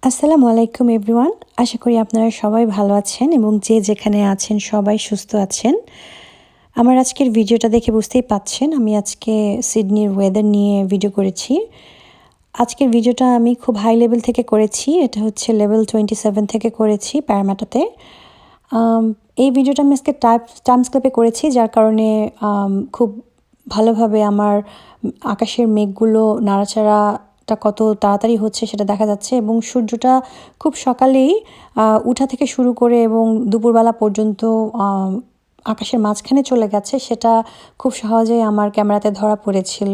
আসসালামু আলাইকুম এভরিওয়ান। আশা করি আপনারা সবাই ভালো আছেন এবং যে যেখানে আছেন সবাই সুস্থ আছেন। আমার আজকের ভিডিওটা দেখে বুঝতেই পাচ্ছেন আমি আজকে সিডনির ওয়েদার নিয়ে ভিডিও করেছি। আজকের ভিডিওটা আমি খুব হাই লেভেল থেকে করেছি। এটা হচ্ছে লেভেল 27 থেকে করেছি প্যারামাটাতে। এই ভিডিওটা আমি আজকে টাইমস ক্লাবে করেছি, যার কারণে খুব ভালোভাবে আমার আকাশের মেঘগুলো নাড়াচাড়াটা কত তাড়াতাড়ি হচ্ছে সেটা দেখা যাচ্ছে এবং সূর্যটা খুব সকালেই উঠা থেকে শুরু করে এবং দুপুরবেলা পর্যন্ত আকাশের মাঝখানে চলে গেছে, সেটা খুব সহজেই আমার ক্যামেরাতে ধরা পড়েছিল।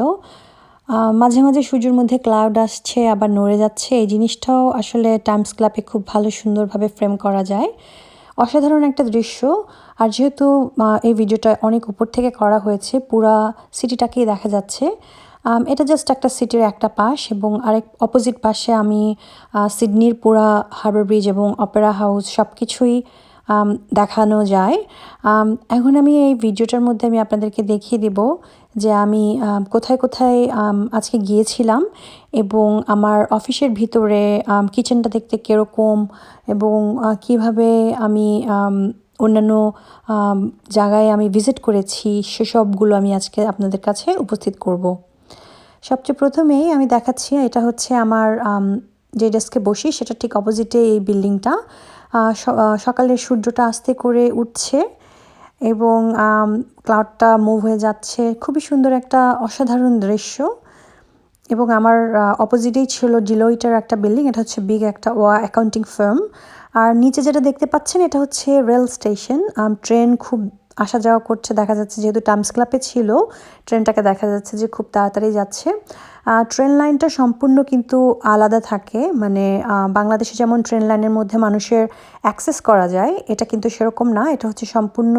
মাঝে মাঝে সূর্যের মধ্যে ক্লাউড আসছে আবার নড়ে যাচ্ছে, এই জিনিসটাও আসলে টাইমস ক্লাবে খুব ভালো সুন্দরভাবে ফ্রেম করা যায়। অসাধারণ একটা দৃশ্য। আর যেহেতু এই ভিডিওটা অনেক উপর থেকে করা হয়েছে, পুরা সিটিটাকেই দেখা যাচ্ছে। এটা জাস্ট একটা সিটির একটা পাশ এবং আরেক অপোজিট পাশে আমি সিডনির পুরা হারবার ব্রিজ এবং অপেরা হাউস সব কিছুই দেখানো যায়। এখন আমি এই ভিডিওটার মধ্যে আমি আপনাদেরকে দেখিয়ে দেব যে আমি কোথায় কোথায় আজকে গিয়েছিলাম এবং আমার অফিসের ভিতরে কিচেনটা দেখতে কীরকম এবং কিভাবে আমি অন্যান্য জায়গায় আমি ভিজিট করেছি সেসবগুলো আমি আজকে আপনাদের কাছে উপস্থিত করব। সবচেয়ে প্রথমেই আমি দেখাচ্ছি, এটা হচ্ছে আমার যে ডেস্কে বসি সেটা ঠিক অপোজিটে এই বিল্ডিংটা। সকালের সূর্যটা আস্তে করে উঠছে এবং ক্লাউডটা মুভ হয়ে যাচ্ছে, খুবই সুন্দর একটা অসাধারণ দৃশ্য। এবং আমার অপোজিটেই ছিল ডিলয়েটের একটা বিল্ডিং, এটা হচ্ছে বিগ একটা অ্যাকাউন্টিং ফার্ম। আর নিচে যেটা দেখতে পাচ্ছেন এটা হচ্ছে রেল স্টেশন। ট্রেন খুব আসা যাওয়া করছে দেখা যাচ্ছে, যেহেতু টাইমস ক্লাবে ছিল ট্রেনটাকে দেখা যাচ্ছে যে খুব তাড়াতাড়ি যাচ্ছে। ট্রেন লাইনটা সম্পূর্ণ কিন্তু আলাদা থাকে, মানে বাংলাদেশে যেমন ট্রেন লাইনের মধ্যে মানুষের অ্যাক্সেস করা যায়, এটা কিন্তু সেরকম না, এটা হচ্ছে সম্পূর্ণ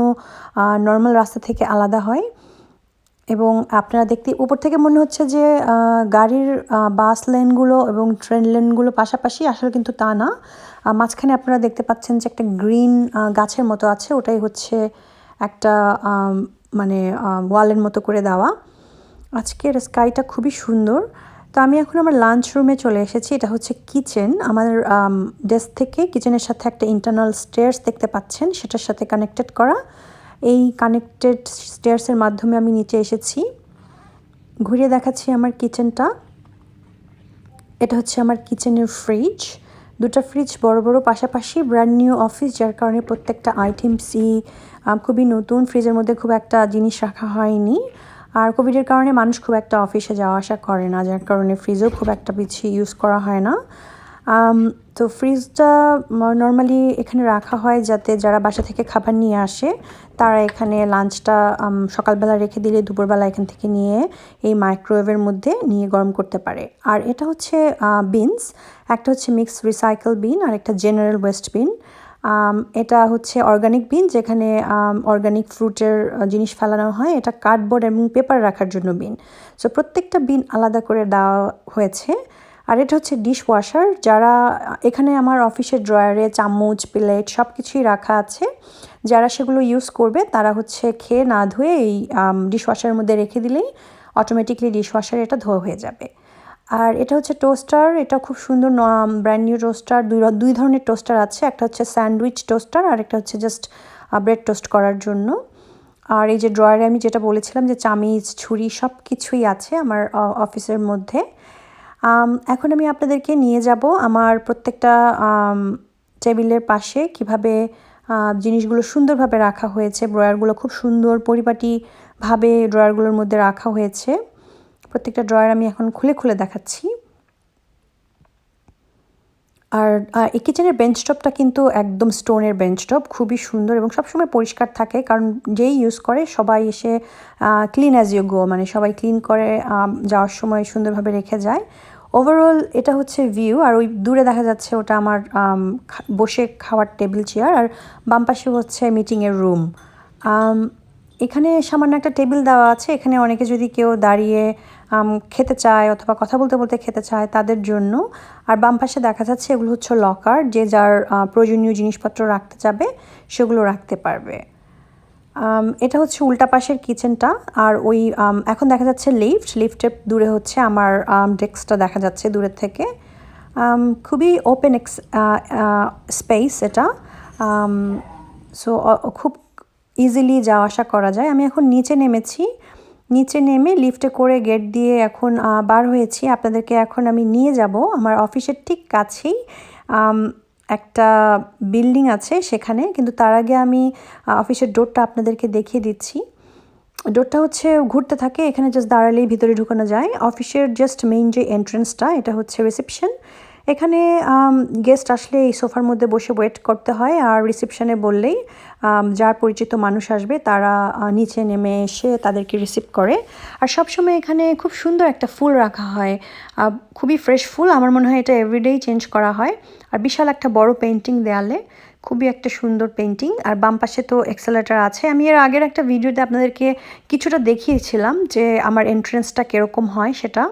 নর্মাল রাস্তা থেকে আলাদা হয়। এবং আপনারা দেখতে উপর থেকে মনে হচ্ছে যে গাড়ির বাস লেনগুলো এবং ট্রেন লেনগুলো পাশাপাশি, আসলে কিন্তু তা না। মাঝখানে আপনারা দেখতে পাচ্ছেন যে একটা গ্রিন গাছের মতো আছে, ওটাই হচ্ছে একটা মানে ওয়ালের মতো করে দেওয়া। আজকের স্কাইটা খুবই সুন্দর। তো আমি এখন আমার লাঞ্চ রুমে চলে এসেছি। এটা হচ্ছে কিচেন। আমাদের ডেস্ক থেকে কিচেনের সাথে একটা ইন্টারনাল স্টেয়ার্স দেখতে পাচ্ছেন, সেটার সাথে কানেক্টেড করা। এই কানেক্টেড স্টেয়ার্সের মাধ্যমে আমি নিচে এসেছি। ঘুরিয়ে দেখাচ্ছি আমার কিচেনটা। এটা হচ্ছে আমার কিচেনের ফ্রিজ, দুটো ফ্রিজ বড় বড় পাশাপাশি, ব্র্যান্ড নিউ অফিস, যার কারণে প্রত্যেকটা আইটেমসই খুবই নতুন। ফ্রিজের মধ্যে খুব একটা জিনিস রাখা হয়নি। আর কোভিডের কারণে মানুষ খুব একটা অফিসে যাওয়া আসা করে না, যার কারণে ফ্রিজও খুব একটা বেশি ইউজ করা হয় না। তো ফ্রিজটা নর্মালি এখানে রাখা হয় যাতে যারা বাসা থেকে খাবার নিয়ে আসে তারা এখানে লাঞ্চটা সকালবেলা রেখে দিলে দুপুরবেলা এখান থেকে নিয়ে এই মাইক্রোওয়েভের মধ্যে নিয়ে গরম করতে পারে। আর এটা হচ্ছে বিনস, একটা হচ্ছে মিক্সড রিসাইকেল বিন আর একটা জেনারেল ওয়েস্ট বিন। এটা হচ্ছে অর্গানিক বিন, যেখানে অর্গানিক ফ্রুটের জিনিস ফেলানো হয়। এটা কার্ডবোর্ড এবং পেপার রাখার জন্য বিন। সো প্রত্যেকটা বিন আলাদা করে দেওয়া হয়েছে। আর এটা হচ্ছে ডিশ ওয়াশার, যারা এখানে আমার অফিসের ড্রয়ারে চামচ প্লেট সব কিছুই রাখা আছে, যারা সেগুলো ইউজ করবে তারা হচ্ছে খেয়ে না ধুয়ে এই ডিশ ওয়াশারের মধ্যে রেখে দিলেই অটোমেটিকলি ডিশ ওয়াশার এটা ধোয়া হয়ে যাবে। আর এটা হচ্ছে টোস্টার, এটা খুব সুন্দর ব্র্যান্ড নিউ টোস্টার। দুই ধরনের টোস্টার আছে, একটা হচ্ছে স্যান্ডউইচ টোস্টার আর একটা হচ্ছে জাস্ট ব্রেড টোস্ট করার জন্য। আর এই যে ড্রয়ারে আমি যেটা বলেছিলাম যে চামিচ ছুরি সব কিছুই আছে আমার অফিসের মধ্যে। এখন আমি আপনাদেরকে নিয়ে যাব আমার প্রত্যেকটা টেবিলের পাশে কিভাবে জিনিসগুলো সুন্দরভাবে রাখা হয়েছে। ড্রয়ারগুলো খুব সুন্দর পরিপাটিভাবে ড্রয়ারগুলোর মধ্যে রাখা হয়েছে। প্রত্যেকটা ড্রয়ার আমি এখন খুলে খুলে দেখাচ্ছি। আর এই কিচেনের বেঞ্চটপটা কিন্তু একদম স্টোনের বেঞ্চটপ, খুবই সুন্দর এবং সবসময় পরিষ্কার থাকে, কারণ যেই ইউজ করে সবাই এসে ক্লিন অ্যাজ ইউ গো, মানে সবাই ক্লিন করে যাওয়ার সময় সুন্দরভাবে রেখে যায়। ওভারঅল এটা হচ্ছে ভিউ। আর ওই দূরে দেখা যাচ্ছে ওটা আমার বসে খাওয়ার টেবিল চেয়ার, আর বাম পাশে হচ্ছে মিটিংয়ের রুম। এখানে সামান্য একটা টেবিল দেওয়া আছে, এখানে অনেকে যদি কেউ দাঁড়িয়ে খেতে চায় অথবা কথা বলতে বলতে খেতে চায় তাদের জন্য। আর বাম পাশে দেখা যাচ্ছে এগুলো হচ্ছে লকার, যে যার প্রয়োজনীয় জিনিসপত্র রাখতে যাবে সেগুলো রাখতে পারবে। এটা হচ্ছে উল্টা পাশের কিচেনটা। আর ওই এখন দেখা যাচ্ছে লিফটের দূরে হচ্ছে আমার ডেস্কটা দেখা যাচ্ছে দূরের থেকে। খুবই ওপেন স্পেস এটা। সো খুব ইজিলি যাওয়া আসা করা যায়। আমি এখন নিচে নেমেছি, নিচে নেমে লিফটে করে গেট দিয়ে এখন বার হয়েছি। আপনাদেরকে এখন আমি নিয়ে যাব আমার অফিসের ঠিক কাছেই একটা বিল্ডিং আছে সেখানে, কিন্তু তার আগে আমি অফিসের ডোরটা আপনাদেরকে দেখিয়ে দিচ্ছি। ডোরটা হচ্ছে ঘুরতে থাকে, এখানে জাস্ট দাঁড়ালেই ভিতরে ঢুকানো যায়। অফিসের জাস্ট মেইন যে এন্ট্রেন্সটা, এটা হচ্ছে রিসেপশন। এখানে গেস্ট আসলে এই সোফার মধ্যে বসে ওয়েট করতে হয়, আর রিসেপশনে বললেই যার পরিচিত মানুষ আসবে তারা নিচে নেমে এসে তাদেরকে রিসিভ করে। আর সবসময় এখানে খুব সুন্দর একটা ফুল রাখা হয়, খুবই ফ্রেশ ফুল। আমার মনে হয় এটা এভরিডেই চেঞ্জ করা হয়। আর বিশাল একটা বড় পেন্টিং দেয়ালে, খুবই একটা সুন্দর পেন্টিং। আর বাম পাশে তো এক্সেলেটার আছে। আমি এর আগের একটা ভিডিওতে আপনাদেরকে কিছুটা দেখিয়েছিলাম যে আমার এন্ট্রেন্সটা কীরকম হয় সেটা।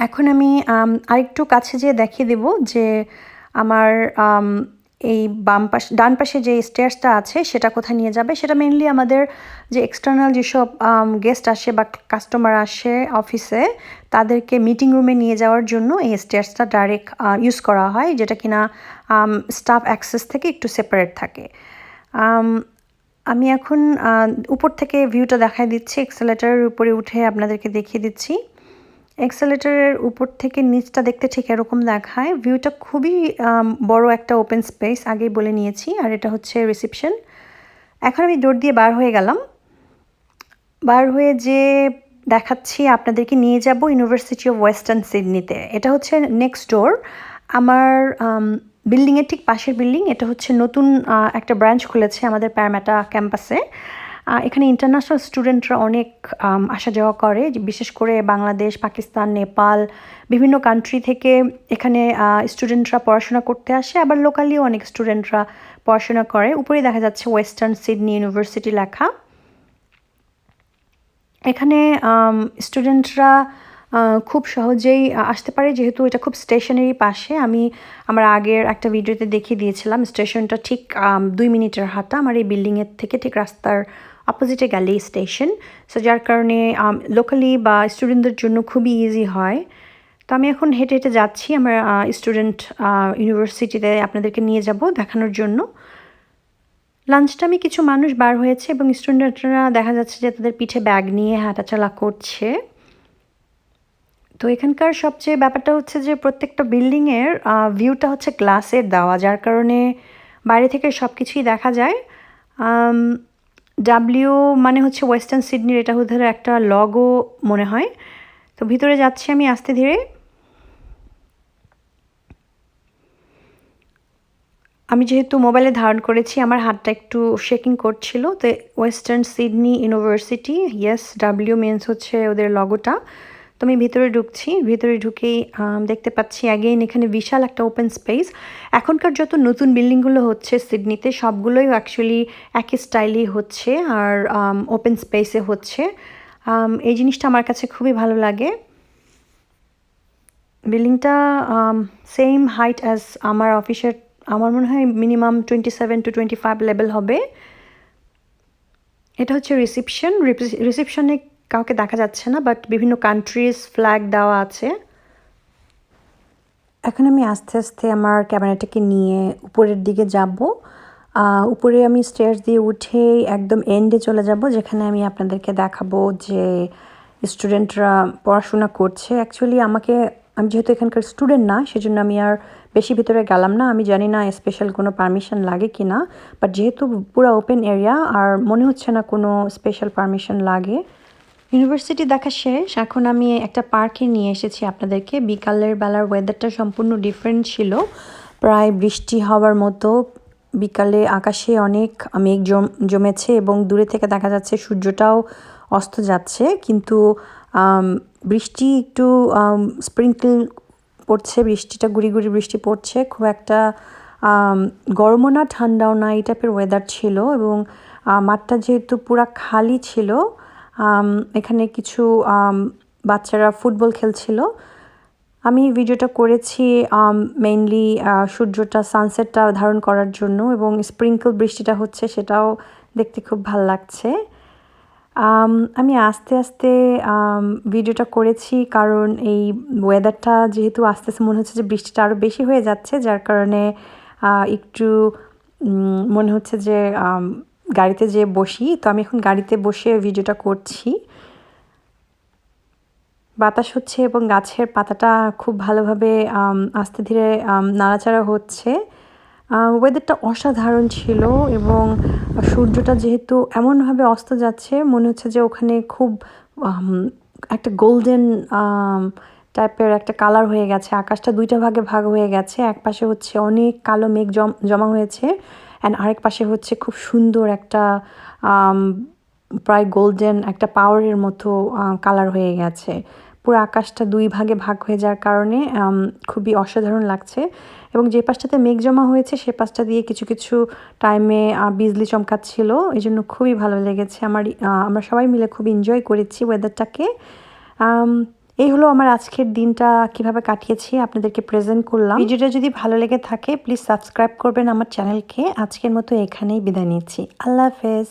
এখন আমি আরেকটু কাছে যেয়ে দেখিয়ে দেব যে আমার এই ডান পাশে যে স্টেয়ার্সটা আছে সেটা কোথায় নিয়ে যাবে। সেটা মেইনলি আমাদের যে এক্সটার্নাল যেসব গেস্ট আসে বা কাস্টমার আসে অফিসে, তাদেরকে মিটিং রুমে নিয়ে যাওয়ার জন্য এই স্টেয়ার্সটা ডাইরেক্ট ইউজ করা হয়, যেটা কিনা স্টাফ অ্যাক্সেস থেকে একটু সেপারেট থাকে। আমি এখন উপর থেকে ভিউটা দেখাই দিচ্ছি, এক্সেলেটারের উপরে উঠে আপনাদেরকে দেখিয়ে দিচ্ছি। এক্সেলেটারের উপর থেকে নিচটা দেখতে ঠিক এরকম দেখায়। ভিউটা খুবই বড় একটা ওপেন স্পেস, আগেই বলে নিয়েছি। আর এটা হচ্ছে রিসেপশন। এখন আমি ডোর দিয়ে বার হয়ে গেলাম। বার হয়ে যে দেখাচ্ছি আপনাদেরকে, নিয়ে যাব ইউনিভার্সিটি অফ ওয়েস্টার্ন সিডনিতে। এটা হচ্ছে নেক্সট ডোর, আমার বিল্ডিংয়ের ঠিক পাশের বিল্ডিং। এটা হচ্ছে নতুন একটা ব্রাঞ্চ খুলেছে আমাদের প্যারামাটা ক্যাম্পাসে। এখানে ইন্টারন্যাশনাল স্টুডেন্টরা অনেক আসা যাওয়া করে, বিশেষ করে বাংলাদেশ, পাকিস্তান, নেপাল, বিভিন্ন কান্ট্রি থেকে এখানে স্টুডেন্টরা পড়াশোনা করতে আসে। আবার লোকালিও অনেক স্টুডেন্টরা পড়াশোনা করে। উপরেই দেখা যাচ্ছে ওয়েস্টার্ন সিডনি ইউনিভার্সিটি লেখা। এখানে স্টুডেন্টরা খুব সহজেই আসতে পারে, যেহেতু এটা খুব স্টেশনেরই পাশে। আমি আমার আগের একটা ভিডিওতে দেখিয়ে দিয়েছিলাম স্টেশনটা ঠিক 2 মিনিটের হাঁটা আমার এই বিল্ডিংয়ের থেকে, ঠিক রাস্তার অপোজিটে গেলেই স্টেশন। সো যার কারণে লোকালি বা স্টুডেন্টদের জন্য খুবই ইজি হয়। তো আমি এখন হেঁটে হেঁটে যাচ্ছি আমার স্টুডেন্ট ইউনিভার্সিটিতে, আপনাদেরকে নিয়ে যাব দেখানোর জন্য। লাঞ্চ টাইমে কিছু মানুষ বার হয়েছে এবং স্টুডেন্টরা দেখা যাচ্ছে যে তাদের পিঠে ব্যাগ নিয়ে হাঁটাচলা করছে। তো এখানকার সবচেয়ে ব্যাপারটা হচ্ছে যে প্রত্যেকটা বিল্ডিংয়ের ভিউটা হচ্ছে গ্লাসের দেওয়া, যার কারণে বাইরে থেকে সব কিছুই দেখা যায়। ডাব্লিউ মানে হচ্ছে ওয়েস্টার্ন সিডনির, এটা ওদের একটা লগো মনে হয়। তো ভিতরে যাচ্ছি আমি আস্তে ধীরে। আমি যেহেতু মোবাইলে ধারণ করেছি, আমার হাতটা একটু শেকিং করছিল। তো western Sydney university, yes, W means হচ্ছে ওদের লগোটা। তো আমি ভিতরে ঢুকছি, ভিতরে ঢুকেই দেখতে পাচ্ছি অ্যাগেইন এখানে বিশাল একটা ওপেন স্পেস। এখনকার যত নতুন বিল্ডিংগুলো হচ্ছে সিডনিতে, সবগুলোই অ্যাকচুয়ালি একই স্টাইলেই হচ্ছে, আর ওপেন স্পেসে হচ্ছে। এই জিনিসটা আমার কাছে খুবই ভালো লাগে। বিল্ডিংটা সেম হাইট অ্যাজ আমার অফিসের, আমার মনে হয় মিনিমাম 27 to 25 লেভেল হবে। এটা হচ্ছে রিসেপশন। রিসেপশনে কাউকে দেখা যাচ্ছে না, বাট বিভিন্ন কান্ট্রিজ ফ্ল্যাগ দেওয়া আছে। এখন আমি আস্তে আস্তে আমার ক্যামেরাটাকে নিয়ে উপরের দিকে যাব। উপরে আমি স্টেয়ার্স দিয়ে উঠে একদম এন্ডে চলে যাব, যেখানে আমি আপনাদেরকে দেখাবো যে স্টুডেন্টরা পড়াশোনা করছে। অ্যাকচুয়ালি আমি যেহেতু এখানকার স্টুডেন্ট না, সেজন্য আমি আর বেশি ভিতরে গেলাম না। আমি জানি না স্পেশাল কোনো পারমিশন লাগে কি না, বাট যেহেতু পুরো ওপেন এরিয়া, আর মনে হচ্ছে না কোনো স্পেশাল পারমিশন লাগে। ইউনিভার্সিটি দেখা শেষ, এখন আমি একটা পার্কে নিয়ে এসেছি আপনাদেরকে। বিকালের বেলার ওয়েদারটা সম্পূর্ণ ডিফারেন্ট ছিল, প্রায় বৃষ্টি হওয়ার মতো। বিকালে আকাশে অনেক মেঘ জমেছে এবং দূরে থেকে দেখা যাচ্ছে সূর্যটাও অস্ত যাচ্ছে, কিন্তু বৃষ্টি একটু স্প্রিঙ্কল পড়ছে, বৃষ্টিটা গুড়ি গুড়ি বৃষ্টি পড়ছে। খুব একটা গরমও না ঠান্ডাও না, এই টাইপের ওয়েদার ছিল। এবং মাঠটা যেহেতু পুরা খালি ছিল, এখানে কিছু বাচ্চারা ফুটবল খেলছিল। আমি ভিডিওটা করেছি মেইনলি সূর্যটা, সানসেটটা ধারণ করার জন্য, এবং স্প্রিঙ্কল বৃষ্টিটা হচ্ছে সেটাও দেখতে খুব ভালো লাগছে। আমি আস্তে আস্তে ভিডিওটা করেছি, কারণ এই ওয়েদারটা যেহেতু আস্তে আস্তে মনে হচ্ছে যে বৃষ্টিটা আরও বেশি হয়ে যাচ্ছে, যার কারণে একটু মনে হচ্ছে যে গাড়িতে যেয়ে বসি। তো আমি এখন গাড়িতে বসে ভিডিওটা করছি। বাতাস হচ্ছে এবং গাছের পাতাটা খুব ভালোভাবে আস্তে ধীরে নাড়াচাড়া হচ্ছে। ওয়েদারটা অসাধারণ ছিল এবং সূর্যটা যেহেতু এমনভাবে অস্ত যাচ্ছে, মনে হচ্ছে যে ওখানে খুব একটা গোল্ডেন টাইপের একটা কালার হয়ে গেছে। আকাশটা দুইটা ভাগে ভাগ হয়ে গেছে। এক পাশে হচ্ছে অনেক কালো মেঘ জমা হয়েছে, অ্যান্ড আরেক পাশে হচ্ছে খুব সুন্দর একটা প্রায় গোল্ডেন একটা পাওয়ারের মতো কালার হয়ে গেছে। পুরো আকাশটা দুই ভাগে ভাগ হয়ে যাওয়ার কারণে খুবই অসাধারণ লাগছে। এবং যে পাশটাতে মেঘ জমা হয়েছে সে পাশটা দিয়ে কিছু কিছু টাইমে বিজলি চমকাচ্ছিল, এই জন্য খুবই ভালো লেগেছে। আমরা সবাই মিলে খুব এনজয় করেছি ওয়েদারটাকে। এই হলো আমার আজকের দিনটা কিভাবে কাটিয়েছি আপনাদেরকে প্রেজেন্ট করলাম। ভিডিওটা যদি ভালো লেগে থাকে প্লিজ সাবস্ক্রাইব করবেন আমার চ্যানেলকে। আজকের মতো এখানেই বিদায় নিচ্ছি। আল্লাহ হাফেজ।